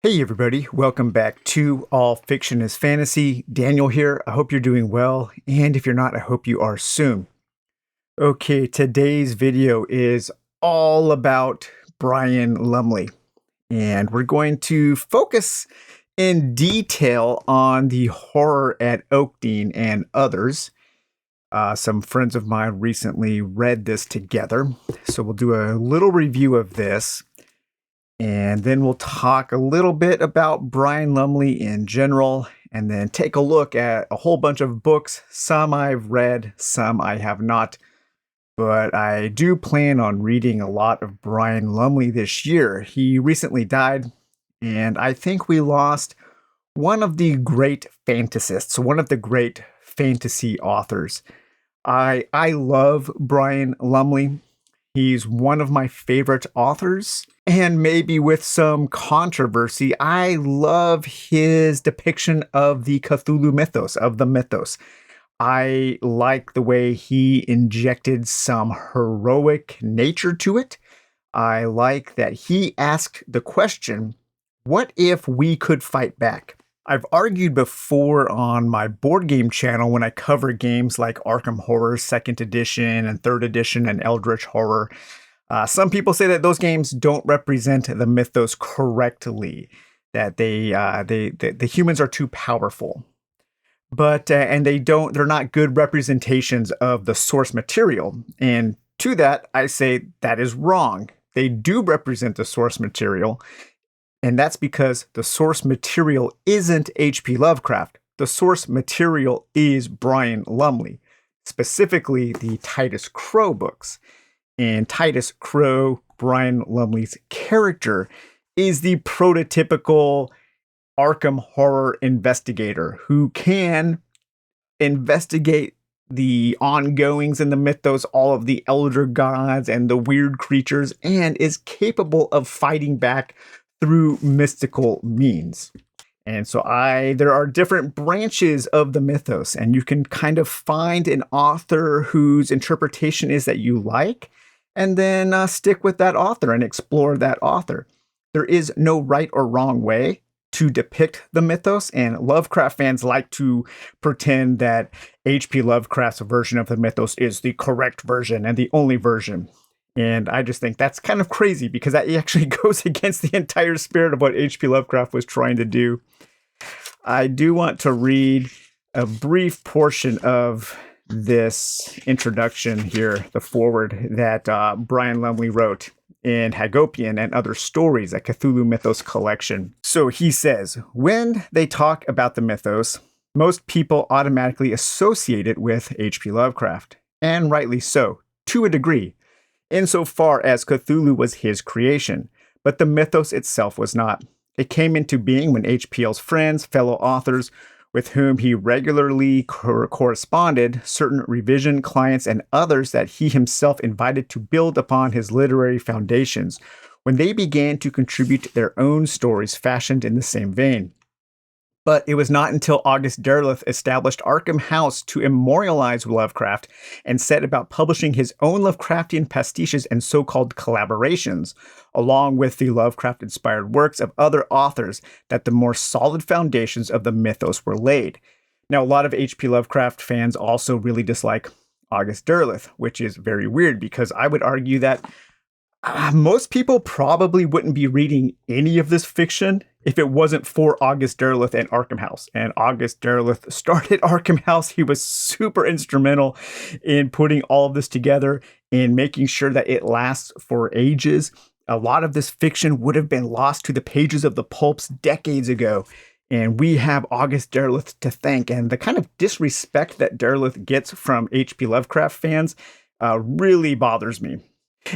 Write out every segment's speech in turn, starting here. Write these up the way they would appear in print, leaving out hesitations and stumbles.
Hey everybody, welcome back to All Fiction is Fantasy. Daniel here. I hope you're doing well, and if you're not, I hope you are soon. Okay, today's video is all about Brian Lumley, and we're going to focus in detail on the horror at Oakdeane and Others. Some friends of mine recently read this together, so we'll do a little review of this. And then we'll talk a little bit about Brian Lumley in general, and then take a look at a whole bunch of books. Some I've read, some I have not. But I do plan on reading a lot of Brian Lumley this year. He recently died, and I think we lost one of the great fantasists, one of the great fantasy authors. I love Brian Lumley. He's one of my favorite authors, and maybe with some controversy, I love his depiction of the Cthulhu Mythos, of the Mythos. I like the way he injected some heroic nature to it. I like that he asked the question, what if we could fight back? I've argued before on my board game channel when I cover games like Arkham Horror 2nd Edition and 3rd Edition and Eldritch Horror. Some people say that those games don't represent the mythos correctly, that the humans are too powerful. But and they're not good representations of the source material. And to that, I say that is wrong. They do represent the source material. And that's because the source material isn't H.P. Lovecraft. The source material is Brian Lumley, specifically the Titus Crow books. And Titus Crow, Brian Lumley's character, is the prototypical Arkham horror investigator who can investigate the ongoings in the mythos, all of the elder gods and the weird creatures, and is capable of fighting back through mystical means. And so there are different branches of the mythos, and you can kind of find an author whose interpretation is that you like, and then stick with that author and explore that author. There is no right or wrong way to depict the mythos, and Lovecraft fans like to pretend that H.P. Lovecraft's version of the mythos is the correct version and the only version. And I just think that's kind of crazy because that actually goes against the entire spirit of what H.P. Lovecraft was trying to do. I do want to read a brief portion of this introduction here, the foreword that Brian Lumley wrote in Hagopian and Other Stories, a Cthulhu Mythos collection. So he says, when they talk about the mythos, most people automatically associate it with H.P. Lovecraft, and rightly so, to a degree, insofar as Cthulhu was his creation, but the mythos itself was not. It came into being when H.P.'s friends, fellow authors, with whom he regularly corresponded, certain revision clients and others that he himself invited to build upon his literary foundations, when they began to contribute their own stories fashioned in the same vein. But it was not until August Derleth established Arkham House to memorialize Lovecraft and set about publishing his own Lovecraftian pastiches and so-called collaborations, along with the Lovecraft-inspired works of other authors, that the more solid foundations of the mythos were laid. Now, a lot of H.P. Lovecraft fans also really dislike August Derleth, which is very weird because I would argue that most people probably wouldn't be reading any of this fiction if it wasn't for August Derleth and Arkham House. And August Derleth started Arkham House. He was super instrumental in putting all of this together and making sure that it lasts for ages. A lot of this fiction would have been lost to the pages of the pulps decades ago. And we have August Derleth to thank. And the kind of disrespect that Derleth gets from H.P. Lovecraft fans really bothers me.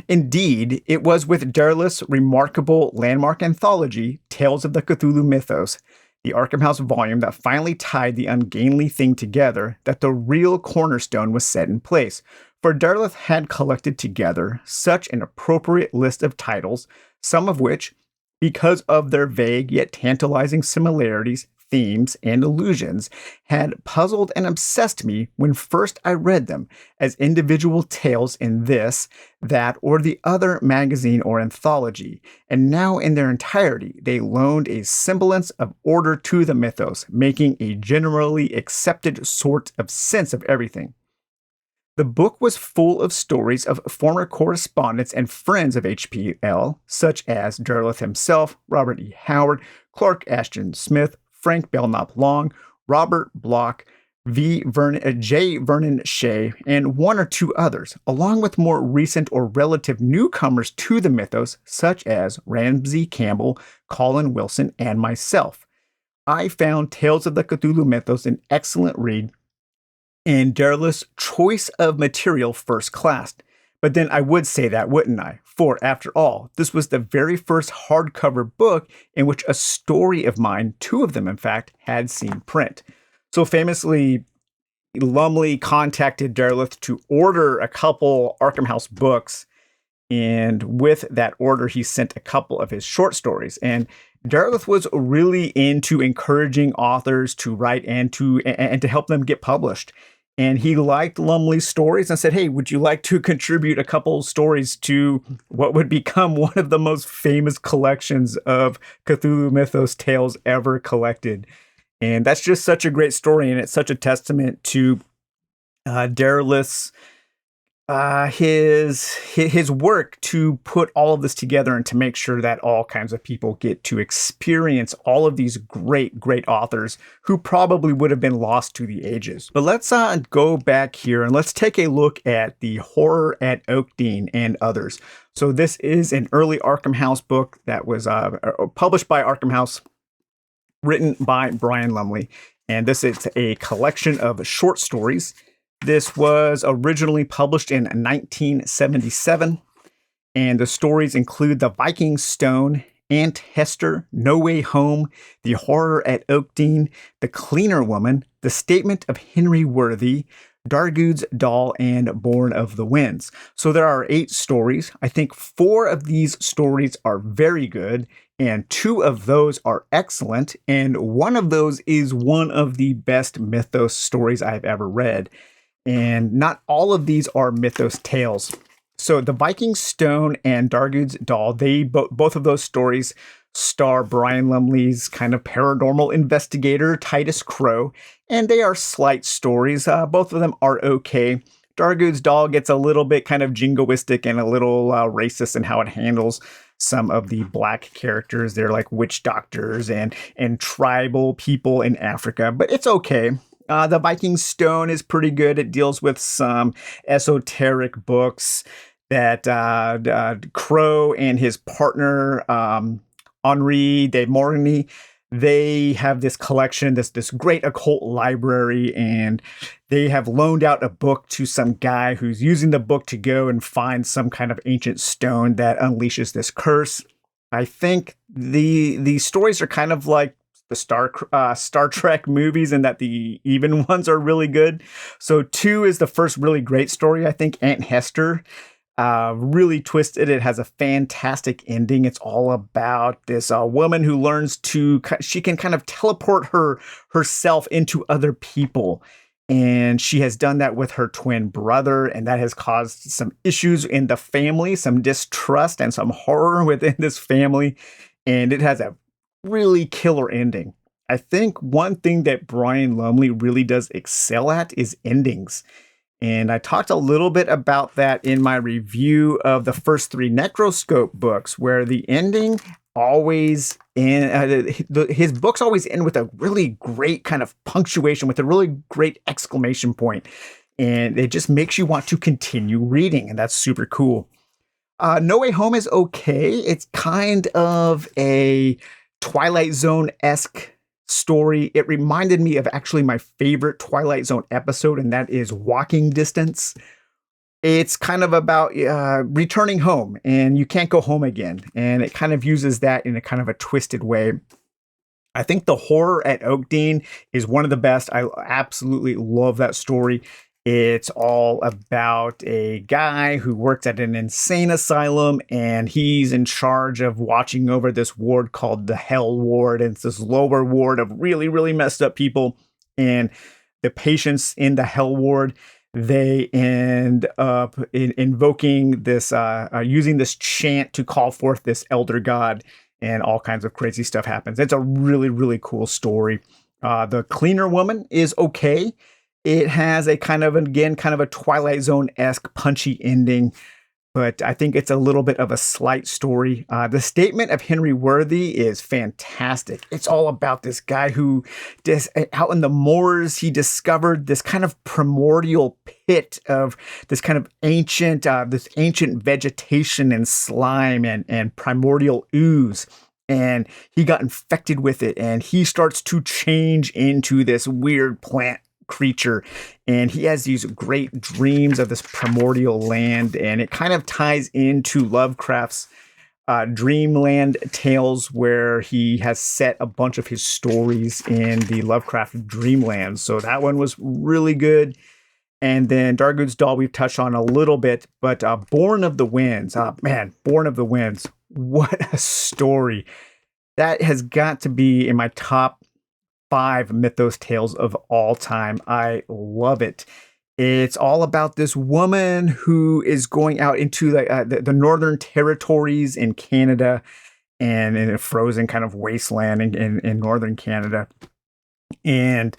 Indeed, it was with Derleth's remarkable landmark anthology, Tales of the Cthulhu Mythos, the Arkham House volume that finally tied the ungainly thing together, that the real cornerstone was set in place. For Derleth had collected together such an appropriate list of titles, some of which, because of their vague yet tantalizing similarities, themes and illusions had puzzled and obsessed me when first I read them as individual tales in this, that, or the other magazine or anthology, and now in their entirety they loaned a semblance of order to the mythos, making a generally accepted sort of sense of everything. The book was full of stories of former correspondents and friends of HPL, such as Derleth himself, Robert E. Howard, Clark Ashton Smith, Frank Belknap Long, Robert Bloch, J. Vernon Shea, and one or two others, along with more recent or relative newcomers to the mythos, such as Ramsey Campbell, Colin Wilson, and myself. I found Tales of the Cthulhu Mythos an excellent read, and Derleth's choice of material first class. But then I would say that, wouldn't I? For, after all, this was the very first hardcover book in which a story of mine, two of them in fact, had seen print. So famously, Lumley contacted Derleth to order a couple Arkham House books, and with that order, he sent a couple of his short stories. And Derleth was really into encouraging authors to write and to help them get published. And he liked Lumley's stories and said, hey, would you like to contribute a couple stories to what would become one of the most famous collections of Cthulhu Mythos tales ever collected? And that's just such a great story, and it's such a testament to Derleth's his work to put all of this together and to make sure that all kinds of people get to experience all of these great authors who probably would have been lost to the ages. But let's go back here and let's take a look at the Horror at Oakdeane and Others. So this is an early Arkham House book that was published by Arkham House, written by Brian Lumley, and this is a collection of short stories. This was originally published in 1977, and the stories include The Viking Stone, Aunt Hester, No Way Home, The Horror at Oakdeane, The Cleaner Woman, The Statement of Henry Worthy, Dargood's Doll, and Born of the Winds. So there are 8 stories. I think 4 of these stories are very good, and 2 of those are excellent, and one of those is one of the best mythos stories I've ever read. And not all of these are mythos tales. So The Viking Stone and Dargood's Doll, they both of those stories star Brian Lumley's kind of paranormal investigator, Titus Crow, and they are slight stories. Both of them are okay. Dargood's Doll gets a little bit kind of jingoistic and a little racist in how it handles some of the black characters. They're like witch doctors and tribal people in Africa, but it's okay. The Viking Stone is pretty good. It deals with some esoteric books that Crow and his partner, Henri de Morny, they have this collection, this great occult library, and they have loaned out a book to some guy who's using the book to go and find some kind of ancient stone that unleashes this curse. I think the stories are kind of like the Star Trek movies, and that the even ones are really good. So 2 is the first really great story. I think Aunt Hester, really twisted. It has a fantastic ending. It's all about this woman who learns she can kind of teleport herself into other people. And she has done that with her twin brother, and that has caused some issues in the family, some distrust and some horror within this family. And it has a really killer ending. I think one thing that Brian Lumley really does excel at is endings. And I talked a little bit about that in my review of the first 3 Necroscope books, where the ending always his books always end with a really great kind of punctuation, with a really great exclamation point. And it just makes you want to continue reading, and that's super cool. No Way Home is okay. It's kind of a Twilight Zone-esque story. It reminded me of actually my favorite Twilight Zone episode, and that is Walking Distance. It's kind of about returning home, and you can't go home again. And it kind of uses that in a kind of a twisted way. I think The Horror at Oakdeane is one of the best. I absolutely love that story. It's all about a guy who works at an insane asylum, and he's in charge of watching over this ward called the Hell Ward. And it's this lower ward of really, really messed up people. And the patients in the Hell Ward, they end up invoking this, using this chant to call forth this elder god, and all kinds of crazy stuff happens. It's a really, really cool story. The Cleaner Woman is okay. It has a kind of a Twilight Zone-esque punchy ending, but I think it's a little bit of a slight story. The Statement of Henry Worthy is fantastic. It's all about this guy who, out in the moors, he discovered this kind of primordial pit of this kind of ancient vegetation and slime and primordial ooze. And he got infected with it, and he starts to change into this weird plant creature, and he has these great dreams of this primordial land, and it kind of ties into Lovecraft's Dreamland tales, where he has set a bunch of his stories in the Lovecraft Dreamland. So that one was really good. And then Dargood's Doll we've touched on a little bit, but Born of the Winds, Born of the Winds, what a story. That has got to be in my top 5 Mythos tales of all time. I love it. It's all about this woman who is going out into the northern territories in Canada, and in a frozen kind of wasteland in northern Canada. And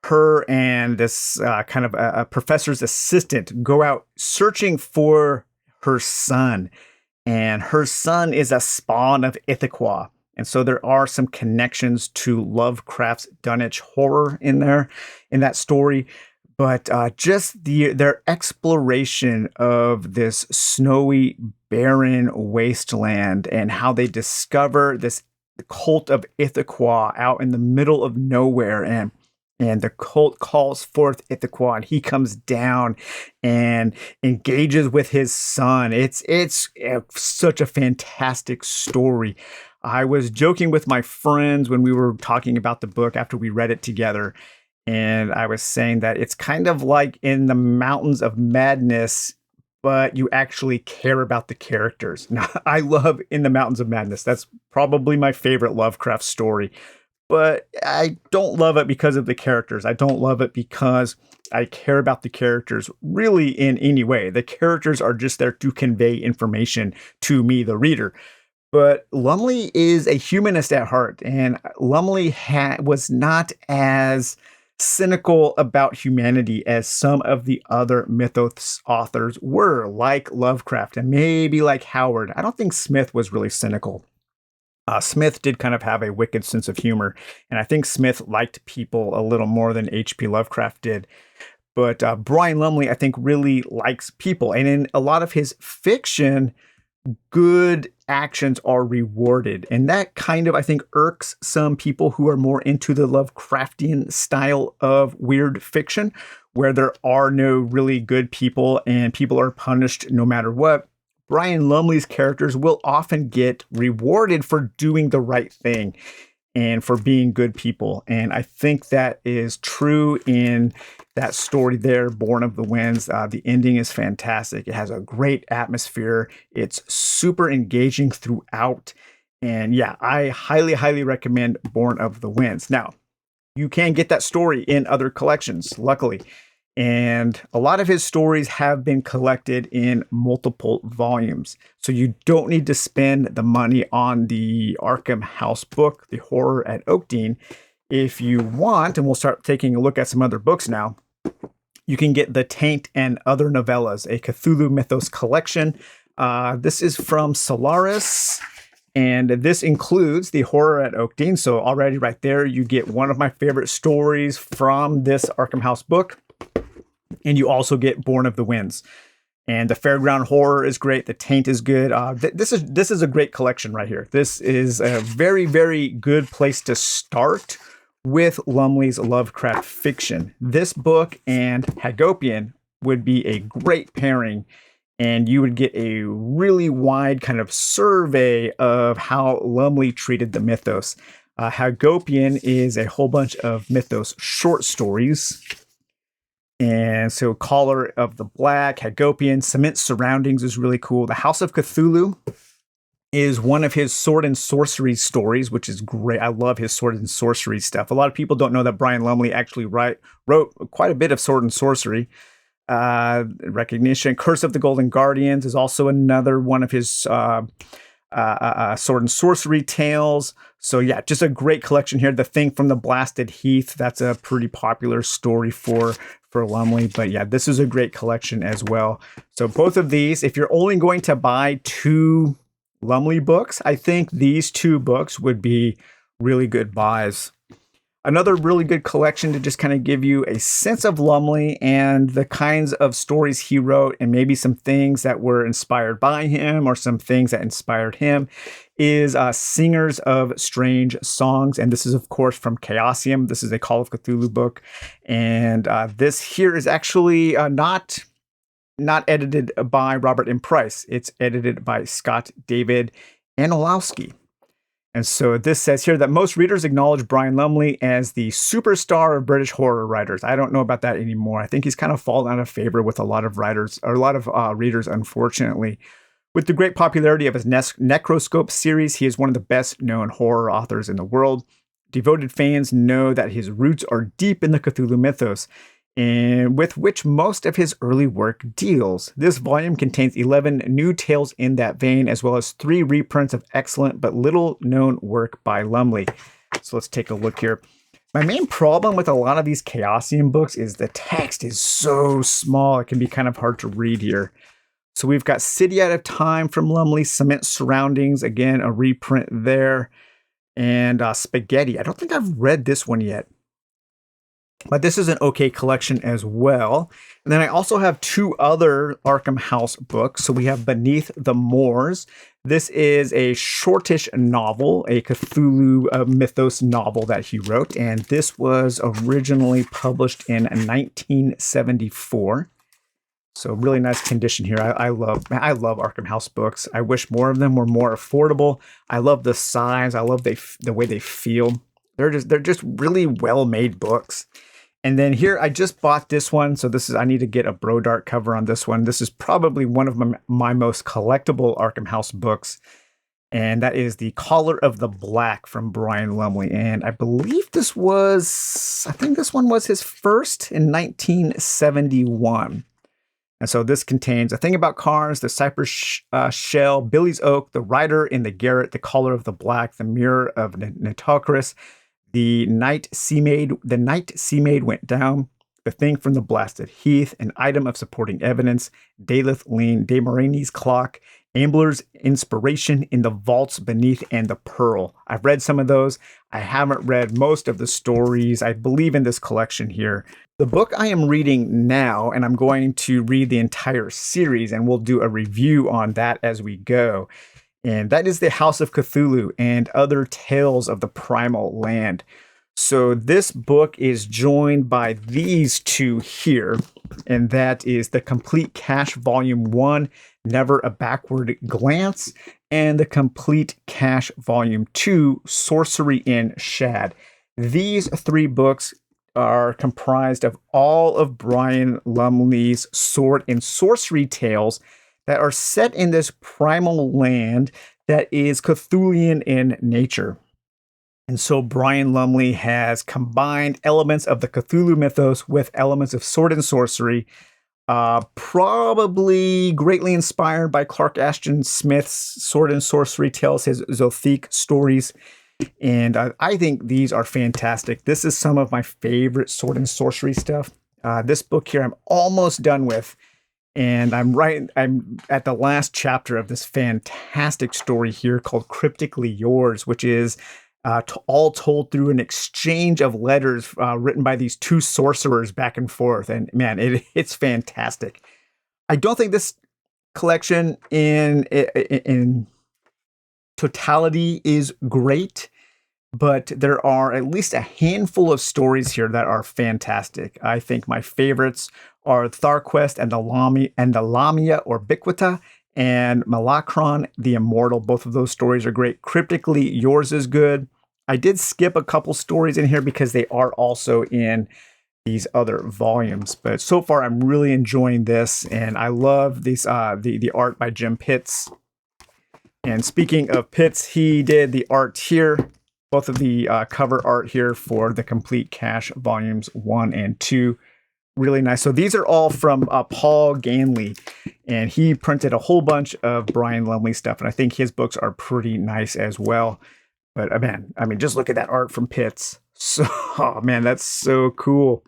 her and this kind of a professor's assistant go out searching for her son. And her son is a spawn of Ithaquah. And so there are some connections to Lovecraft's Dunwich horror in that story. But just their exploration of this snowy, barren wasteland, and how they discover this cult of Ithaquah out in the middle of nowhere. And the cult calls forth Ithaquah, and he comes down and engages with his son. It's such a fantastic story. I was joking with my friends when we were talking about the book after we read it together, and I was saying that it's kind of like in the Mountains of Madness, but you actually care about the characters. Now, I love In the Mountains of Madness. That's probably my favorite Lovecraft story. But I don't love it because of the characters. I don't love it because I care about the characters really in any way. The characters are just there to convey information to me, the reader. But Lumley is a humanist at heart, and Lumley was not as cynical about humanity as some of the other Mythos authors were, like Lovecraft and maybe like Howard. I don't think Smith was really cynical. Smith did kind of have a wicked sense of humor, and I think Smith liked people a little more than H.P. Lovecraft did. But Brian Lumley, I think, really likes people. And in a lot of his fiction, good actions are rewarded. And that kind of, I think, irks some people who are more into the Lovecraftian style of weird fiction, where there are no really good people and people are punished no matter what. Brian Lumley's characters will often get rewarded for doing the right thing and for being good people. And I think that is true in that story there, Born of the Winds. The ending is fantastic. It has a great atmosphere. It's super engaging throughout. And yeah, I highly, highly recommend Born of the Winds. Now, you can get that story in other collections, luckily. And a lot of his stories have been collected in multiple volumes. So you don't need to spend the money on the Arkham House book, The Horror at Oakdeene. If you want, and we'll start taking a look at some other books now, you can get The Taint and Other Novellas, a Cthulhu Mythos collection. This is from Solaris, and this includes The Horror at Oakdeene. So already right there, you get one of my favorite stories from this Arkham House book. And you also get Born of the Winds. And the Fairground Horror is great. The Taint is good. This is a great collection right here. This is a very, very good place to start with Lumley's Lovecraft fiction. This book and Hagopian would be a great pairing, and you would get a really wide kind of survey of how Lumley treated the mythos. Hagopian is a whole bunch of mythos short stories. And so Collar of the Black, Hagopian, Cement Surroundings is really cool. The House of Cthulhu is one of his sword and sorcery stories, which is great. I love his sword and sorcery stuff. A lot of people don't know that Brian Lumley actually wrote quite a bit of sword and sorcery. Recognition. Curse of the Golden Guardians is also another one of his sword and sorcery tales. So yeah, just a great collection here. The Thing from the Blasted Heath, that's a pretty popular story for Lumley. But yeah, this is a great collection as well. So both of these, if you're only going to buy 2 Lumley books, I think these 2 books would be really good buys. Another really good collection to just kind of give you a sense of Lumley and the kinds of stories he wrote, and maybe some things that were inspired by him or some things that inspired him, is Singers of Strange Songs. And this is, of course, from Chaosium. This is a Call of Cthulhu book. And this here is actually not edited by Robert M. Price. It's edited by Scott David Anilowski. And so this says here that most readers acknowledge Brian Lumley as the superstar of British horror writers. I don't know about that anymore. I think he's kind of fallen out of favor with a lot of writers, or a lot of readers, unfortunately. With the great popularity of his Necroscope series, he is one of the best known horror authors in the world. Devoted fans know that his roots are deep in the Cthulhu mythos, and with which most of his early work deals. This volume contains 11 new tales in that vein, as well as 3 reprints of excellent but little-known work by Lumley. So let's take a look here. My main problem with a lot of these Chaosium books is the text is so small. It can be kind of hard to read here. So we've got City Out of Time from Lumley, Cement Surroundings, again, a reprint there, and Spaghetti. I don't think I've read this one yet, but this is an okay collection as well. And then I also have 2 other Arkham House books. So we have Beneath the Moors. This is a shortish novel, a Cthulhu Mythos novel that he wrote. And this was originally published in 1974. So really nice condition here. I love Arkham House books. I wish more of them were more affordable. I love the size. I love the way they feel. They're just really well-made books. And then here, I just bought this one. So I need to get a Brodart cover on this one. This is probably one of my most collectible Arkham House books. And that is The Collar of the Black from Brian Lumley. And I believe this one was his first in 1971. And so this contains A Thing About Cars, The Cypress Shell, Billy's Oak, The Rider in the Garret, The Collar of the Black, The Mirror of Nitocris, The Night Sea Maid Went Down, The Thing from the Blasted Heath, An Item of Supporting Evidence, Daleth Lean, De Morini's Clock, Ambler's Inspiration, In the Vaults Beneath, and The Pearl. I've read some of those. I haven't read most of the stories. I believe in this collection here. The book I am reading now, and I'm going to read the entire series, and we'll do a review on that as we go, and that is The House of Cthulhu and Other Tales of the Primal Land. So this book is joined by these 2 here, and that is The Complete Cache Volume 1, Never a Backward Glance, and The Complete Cache Volume 2, Sorcery in Shad. These 3 books are comprised of all of Brian Lumley's sword and sorcery tales that are set in this primal land that is Cthulian in nature. And so Brian Lumley has combined elements of the Cthulhu mythos with elements of sword and sorcery, probably greatly inspired by Clark Ashton Smith's sword and sorcery tales, his Zothique stories. And I think these are fantastic. This is some of my favorite sword and sorcery stuff. This book here I'm almost done with. And I'm at the last chapter of this fantastic story here called Cryptically Yours, which is all told through an exchange of letters written by these 2 sorcerers back and forth. And man, it's fantastic. I don't think this collection in totality is great, but there are at least a handful of stories here that are fantastic. I think my favorites are Tharquest and the Lamia Orbiquita, and Malacron the Immortal. Both of those stories are great. Cryptically Yours is good. I did skip a couple stories in here because they are also in these other volumes. But so far, I'm really enjoying this, and I love these the art by Jim Pitts. And speaking of Pitts, he did the art here, both of the cover art here for the Complete Cache volumes 1 and 2. Really nice. So these are all from Paul Ganley, and he printed a whole bunch of Brian Lumley stuff, and I think his books are pretty nice as well. But man, I mean, just look at that art from Pitts. So, oh man, that's so cool.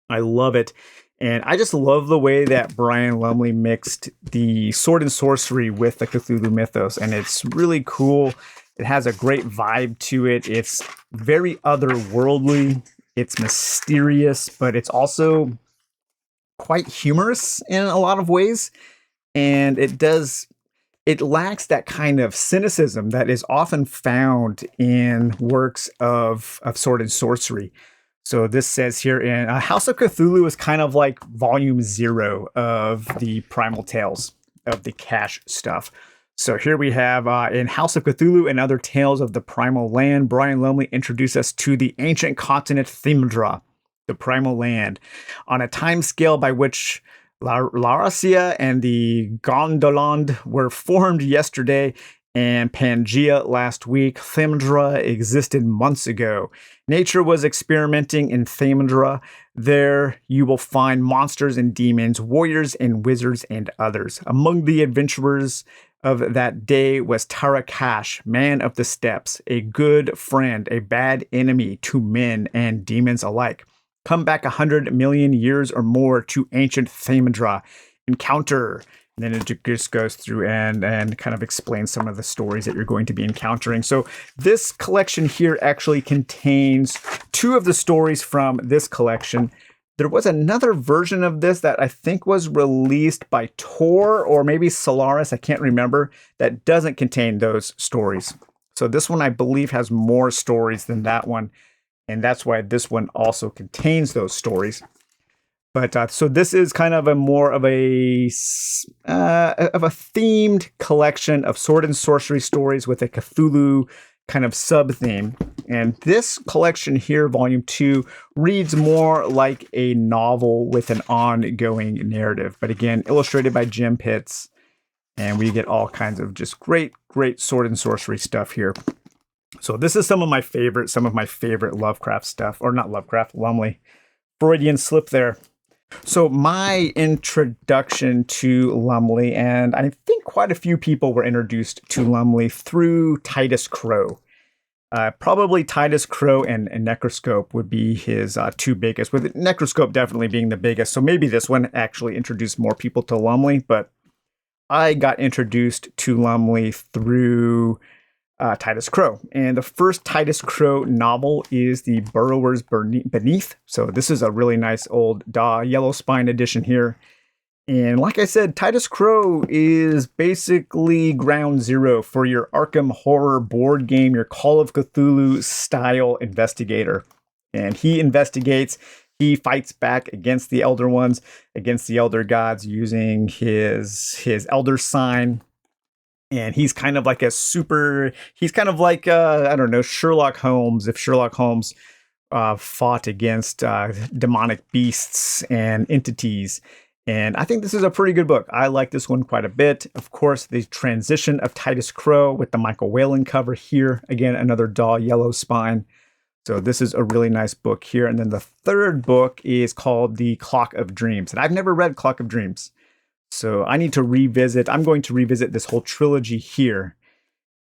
I love it. And I just love the way that Brian Lumley mixed the sword and sorcery with the Cthulhu Mythos, and it's really cool. It has a great vibe to it. It's very otherworldly. It's mysterious, but it's also quite humorous in a lot of ways. And it lacks that kind of cynicism that is often found in works of sword and sorcery. So this says here in House of Cthulhu is kind of like volume 0 of the Primal Tales of the Cache stuff. So here we have in House of Cthulhu and Other Tales of the Primal Land, Brian Lumley introduced us to the ancient continent Themdra, the Primal Land, on a time scale by which Laurasia and the Gondoland were formed yesterday, and Pangea last week. Themdra existed months ago. Nature was experimenting in Themdra. There you will find monsters and demons, warriors and wizards and others. Among the adventurers of that day was Tarakash, man of the steppes, a good friend, a bad enemy to men and demons alike. Come back 100 million years or more to ancient Themdra. Encounter. And then it just goes through and kind of explains some of the stories that you're going to be encountering. So this collection here actually contains 2 of the stories from this collection. There was another version of this that I think was released by Tor or maybe Solaris, I can't remember, that doesn't contain those stories. So this one, I believe, has more stories than that one. And that's why this one also contains those stories. But so this is kind of a more of a themed collection of sword and sorcery stories with a Cthulhu kind of sub-theme. And this collection here, volume 2, reads more like a novel with an ongoing narrative. But again, illustrated by Jim Pitts. And we get all kinds of just great sword and sorcery stuff here. So this is some of my favorite Lovecraft stuff. Or not Lovecraft, Lumley. Freudian slip there. So my introduction to Lumley, and I think quite a few people were introduced to Lumley through Titus Crow. Probably Titus Crow and Necroscope would be his 2 biggest, with Necroscope definitely being the biggest. So maybe this one actually introduced more people to Lumley, but I got introduced to Lumley through Titus Crow. And the first Titus Crow novel is The Burrowers Beneath. So this is a really nice old Yellow Spine edition here. And like I said, Titus Crow is basically ground zero for your Arkham horror board game, your Call of Cthulhu style investigator. And he investigates, he fights back against the Elder Ones, against the Elder Gods using his Elder Sign. And he's kind of like I don't know, Sherlock Holmes, if Sherlock Holmes fought against demonic beasts and entities. And I think this is a pretty good book. I like this one quite a bit. Of course, the transition of Titus Crow with the Michael Whalen cover here. Again, another Yellow Spine. So this is a really nice book here. And then the third book is called The Clock of Dreams. And I've never read Clock of Dreams. So I'm going to revisit this whole trilogy here.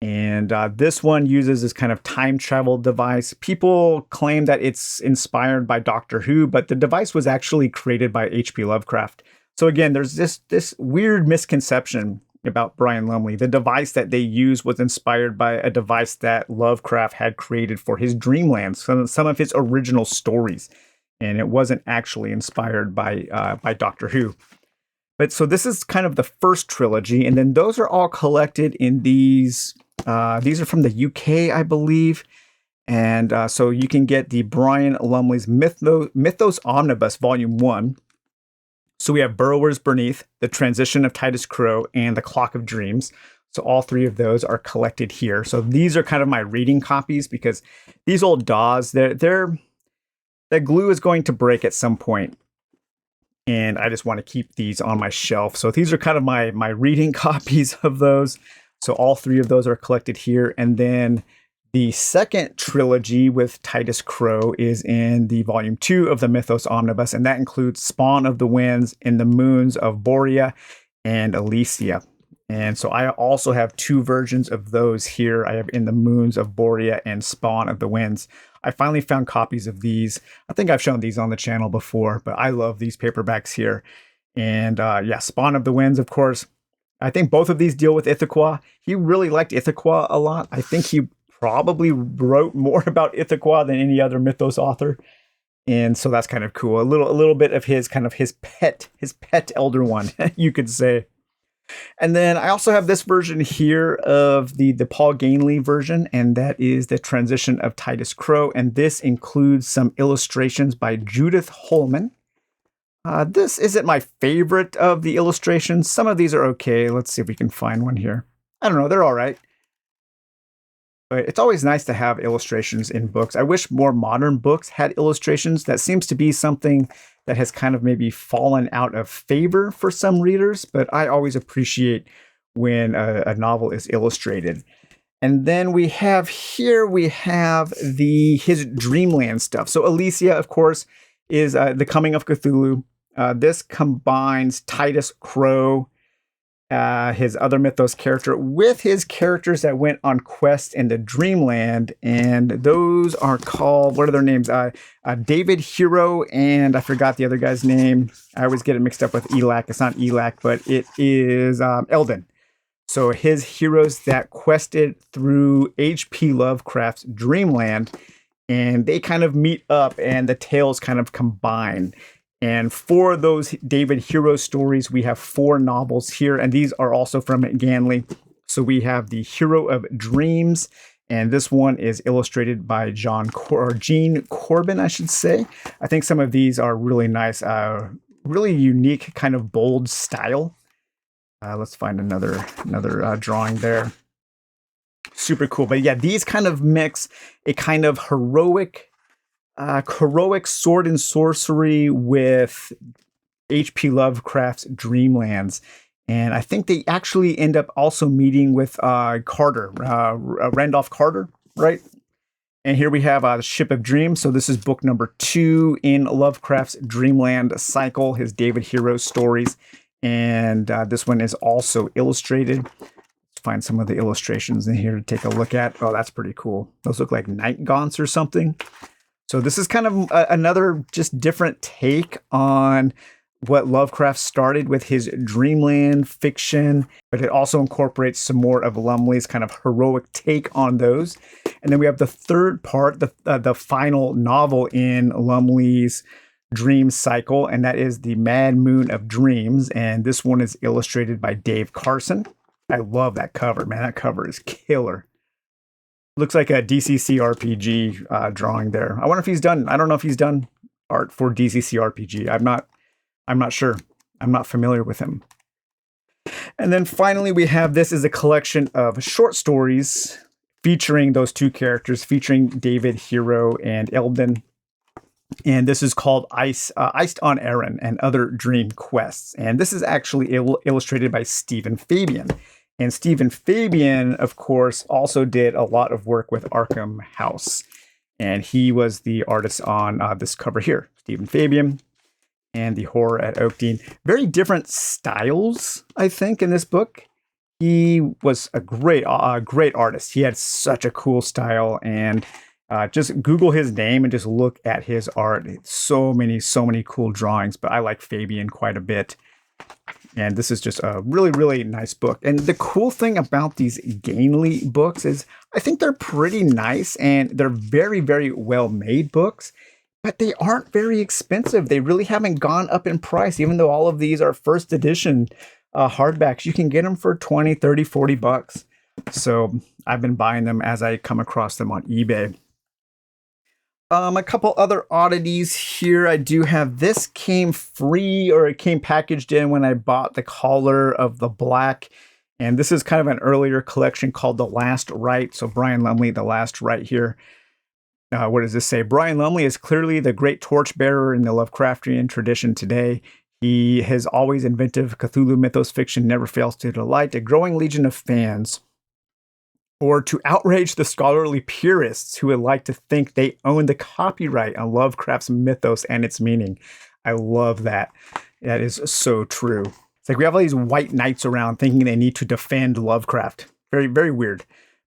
And this one uses this kind of time travel device. People claim that it's inspired by Doctor Who, but the device was actually created by H.P. Lovecraft. So again, there's this weird misconception about Brian Lumley. The device that they used was inspired by a device that Lovecraft had created for his Dreamlands, some of his original stories. And it wasn't actually inspired by Doctor Who. But so this is kind of the first trilogy, and then those are all collected in these. These are from the UK, I believe. And so you can get the Brian Lumley's Mythos Omnibus, Volume 1. So we have Burrowers Beneath, The Transition of Titus Crow, and The Clock of Dreams. So all 3 of those are collected here. So these are kind of my reading copies because these old DAWs, they're that glue is going to break at some point, and I just want to keep these on my shelf. So these are kind of my reading copies of those. So all three of those are collected here. And then the second trilogy with Titus Crow is in the volume 2 of the Mythos Omnibus, and that includes Spawn of the Winds, In the Moons of Borea, and Elysia. And so I also have 2 versions of those here. I have In the Moons of Borea and Spawn of the Winds. I finally found copies of these. I think I've shown these on the channel before, but I love these paperbacks here. And yeah, Spawn of the Winds, of course. I think both of these deal with Ithaquah. He really liked Ithaquah a lot. I think he probably wrote more about Ithaquah than any other Mythos author. And so that's kind of cool. A little bit of his pet Elder One, you could say. And then I also have this version here of the Paul Gainley version, and that is the transition of Titus Crow. And this includes some illustrations by Judith Holman. This isn't my favorite of the illustrations. Some of these are okay. Let's see if we can find one here. I don't know. They're all right. But it's always nice to have illustrations in books. I wish more modern books had illustrations. That seems to be something that has kind of maybe fallen out of favor for some readers, but I always appreciate when a novel is illustrated. And then we have here, his Dreamland stuff. So Elysia, of course, is the Coming of Cthulhu. This combines Titus Crow, his other Mythos character, with his characters that went on quests in the Dreamland, and those are called, what are their names? David Hero, and I forgot the other guy's name. I always get it mixed up with Elac. It's not Elac, but it is Eldon. So his heroes that quested through H.P. Lovecraft's Dreamland, and they kind of meet up, and the tales kind of combine. And for those David Hero stories, we have 4 novels here, and these are also from Gainley. So we have the Hero of Dreams, and this one is illustrated by Gene Corbin, I should say. I think some of these are really nice, really unique, kind of bold style. Let's find another drawing there. Super cool. But yeah, these kind of mix a kind of heroic sword and sorcery with H.P. Lovecraft's Dreamlands. And I think they actually end up also meeting with Carter, Randolph Carter, right? And here we have the Ship of Dreams. So this is book number 2 in Lovecraft's Dreamland cycle, his David Hero stories. And this one is also illustrated. Let's find some of the illustrations in here to take a look at. Oh, that's pretty cool. Those look like night gaunts or something. So this is kind of another just different take on what Lovecraft started with his Dreamland fiction, but it also incorporates some more of Lumley's kind of heroic take on those. And then we have the third part, the final novel in Lumley's dream cycle, and that is The Mad Moon of Dreams. And this one is illustrated by Dave Carson. I love that cover, man. That cover is killer. Looks like a DCC RPG drawing there. I wonder if he's done. I don't know if he's done art for DCC RPG. I'm not sure. I'm not familiar with him. And then finally, we have this is a collection of short stories featuring those 2 characters, featuring David Hero and Eldon. And this is called Iced on Aaron and Other Dream Quests. And this is actually illustrated by Stephen Fabian. And Stephen Fabian, of course, also did a lot of work with Arkham House. And he was the artist on this cover here. Stephen Fabian and the horror at Oakdeene. Very different styles, I think, in this book. He was a great artist. He had such a cool style. And just Google his name and just look at his art. So many cool drawings. But I like Fabian quite a bit. And this is just a really, really nice book. And the cool thing about these Gainley books is I think they're pretty nice and they're very, very well made books, but they aren't very expensive. They really haven't gone up in price, even though all of these are first edition hardbacks. You can get them for 20, 30, 40 bucks. So I've been buying them as I come across them on eBay. A couple other oddities here. I do have this came free, or it came packaged in when I bought the Collar of the Black. And this is kind of an earlier collection called The Last Rite. So Brian Lumley, The Last Rite here. What does this say? Brian Lumley is clearly the great torchbearer in the Lovecraftian tradition today. His always inventive Cthulhu Mythos fiction never fails to delight a growing legion of fans, or to outrage the scholarly purists who would like to think they own the copyright on Lovecraft's mythos and its meaning. I love that. That is so true. It's like we have all these white knights around thinking they need to defend Lovecraft. Very, very weird.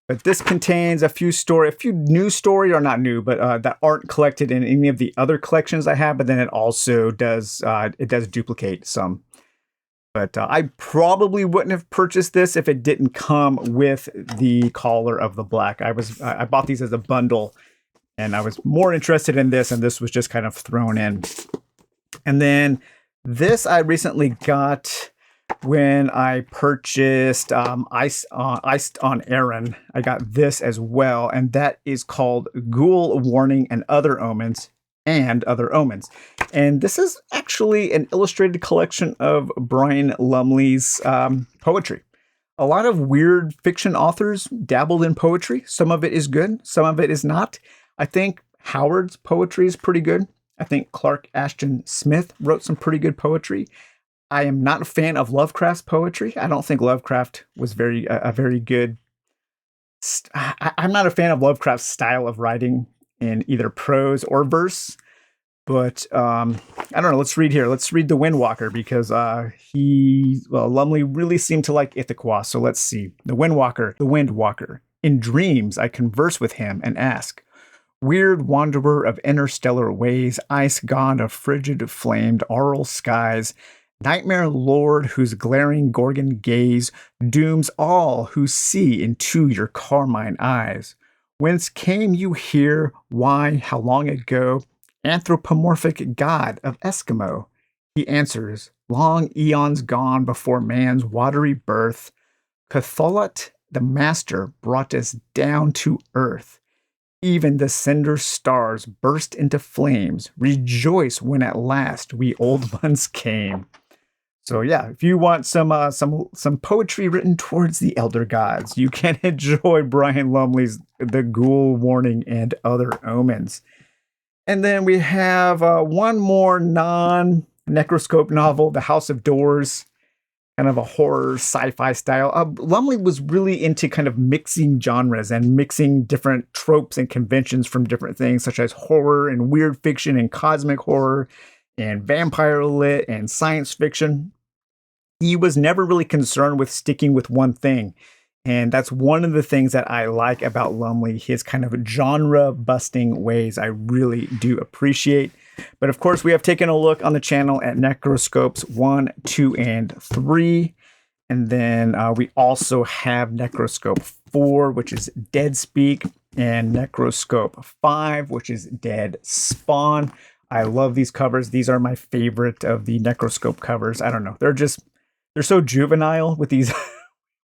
But this contains a few new stories, or not new, but that aren't collected in any of the other collections I have. But then it also does duplicate some. But I probably wouldn't have purchased this if it didn't come with the Collar of the Black. I bought these as a bundle, and I was more interested in this, and this was just kind of thrown in. And then this I recently got when I purchased Ice on Aaron. I got this as well, and that is called Ghoul, Warning, and Other Omens. And this is actually an illustrated collection of Brian Lumley's poetry. A lot of weird fiction authors dabbled in poetry. Some of it is good, some of it is not. I think Howard's poetry is pretty good. I think Clark Ashton Smith wrote some pretty good poetry. I am not a fan of Lovecraft's poetry. I don't think Lovecraft was a very good. I'm not a fan of Lovecraft's style of writing in either prose or verse. But I don't know. Let's read here. Let's read The Windwalker, because Lumley really seemed to like Ithaquah. So let's see. The Windwalker. In dreams, I converse with him and ask, weird wanderer of interstellar ways, ice god of frigid flamed aural skies, nightmare lord whose glaring Gorgon gaze dooms all who see into your carmine eyes. Whence came you here? Why? How long ago? Anthropomorphic god of Eskimo. He answers, long eons gone before man's watery birth, Cthulhu, the master, brought us down to earth. Even the cinder stars burst into flames. Rejoice when at last we old ones came. So yeah, if you want some poetry written towards the elder gods, you can enjoy Brian Lumley's The Ghoul, Warning, and Other Omens. And then we have one more non-Necroscope novel, The House of Doors, kind of a horror sci-fi style. Lumley was really into kind of mixing genres and mixing different tropes and conventions from different things, such as horror and weird fiction and cosmic horror and vampire lit and science fiction. He was never really concerned with sticking with one thing. And that's one of the things that I like about Lumley, his kind of genre-busting ways. I really do appreciate. But of course, we have taken a look on the channel at Necroscopes 1, 2, and 3. And then we also have Necroscope 4, which is Dead Speak, and Necroscope 5, which is Dead Spawn. I love these covers. These are my favorite of the Necroscope covers. I don't know. They're so juvenile with these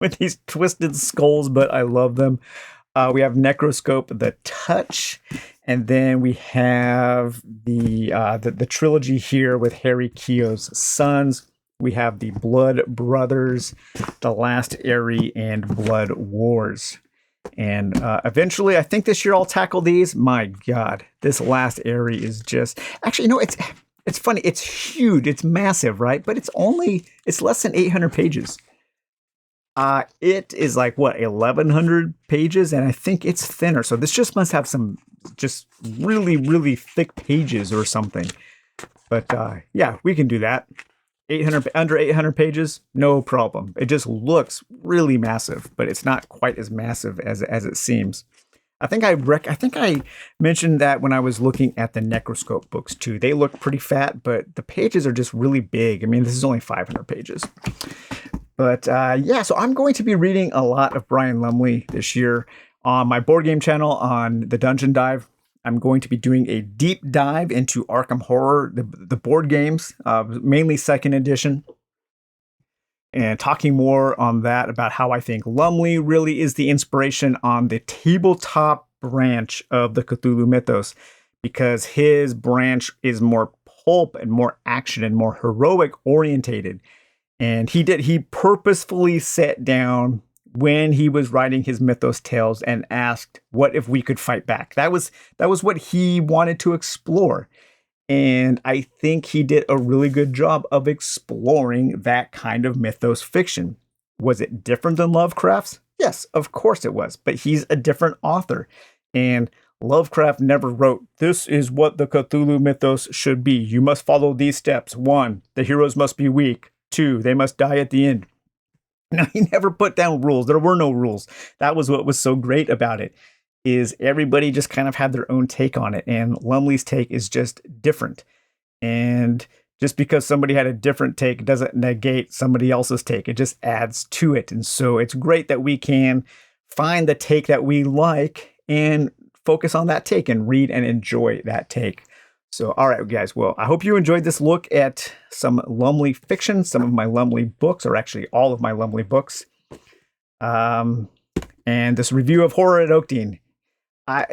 with these twisted skulls, but I love them. We have Necroscope The Touch, and then we have the trilogy here with Harry Keogh's sons. We have the Blood Brothers, The Last Airy, and Blood Wars. And eventually, I think this year I'll tackle these. My God, this Last Airy is just... Actually, it's funny. It's huge. It's massive, right? But it's less than 800 pages. It is like, 1,100 pages? And I think it's thinner. So this just must have some just really, really thick pages or something. But yeah, we can do that. Under 800 pages, no problem. It just looks really massive, but it's not quite as massive as it seems. I think I mentioned that when I was looking at the Necroscope books too. They look pretty fat, but the pages are just really big. I mean, this is only 500 pages. But yeah, so I'm going to be reading a lot of Brian Lumley this year on my board game channel on the Dungeon Dive. I'm going to be doing a deep dive into Arkham Horror, the board games, mainly second edition, and talking more on that about how I think Lumley really is the inspiration on the tabletop branch of the Cthulhu Mythos, because his branch is more pulp and more action and more heroic orientated. And he purposefully set down when he was writing his Mythos tales and asked, what if we could fight back? That was what he wanted to explore. And I think he did a really good job of exploring that kind of mythos fiction. Was it different than Lovecraft's? Yes, of course it was, but he's a different author. And Lovecraft never wrote, this is what the Cthulhu mythos should be. You must follow these steps. 1, the heroes must be weak. 2, they must die at the end. No, he never put down rules. There were no rules. That was what was so great about it, is everybody just kind of had their own take on it. And Lumley's take is just different. And just because somebody had a different take doesn't negate somebody else's take. It just adds to it. And so it's great that we can find the take that we like and focus on that take and read and enjoy that take. So, all right, guys. Well, I hope you enjoyed this look at some Lumley fiction, some of my Lumley books, or actually all of my Lumley books. And this review of Horror at Oakdeene.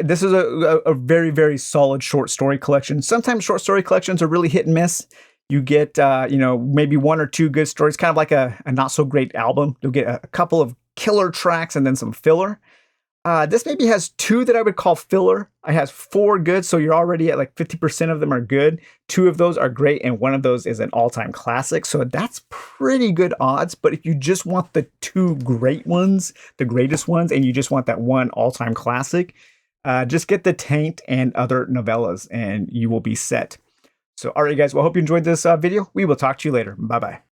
This is a very, very solid short story collection. Sometimes short story collections are really hit and miss. You get, maybe 1 or 2 good stories, kind of like a not so great album. You'll get a couple of killer tracks and then some filler. This maybe has 2 that I would call filler. I has 4 good, so you're already at like 50% of them are good. 2 of those are great, and 1 of those is an all-time classic. So that's pretty good odds. But if you just want the 2 great ones, the greatest ones, and you just want that 1 all-time classic, just get the Taint and Other novellas, and you will be set. So, all right, guys. Well, I hope you enjoyed this video. We will talk to you later. Bye-bye.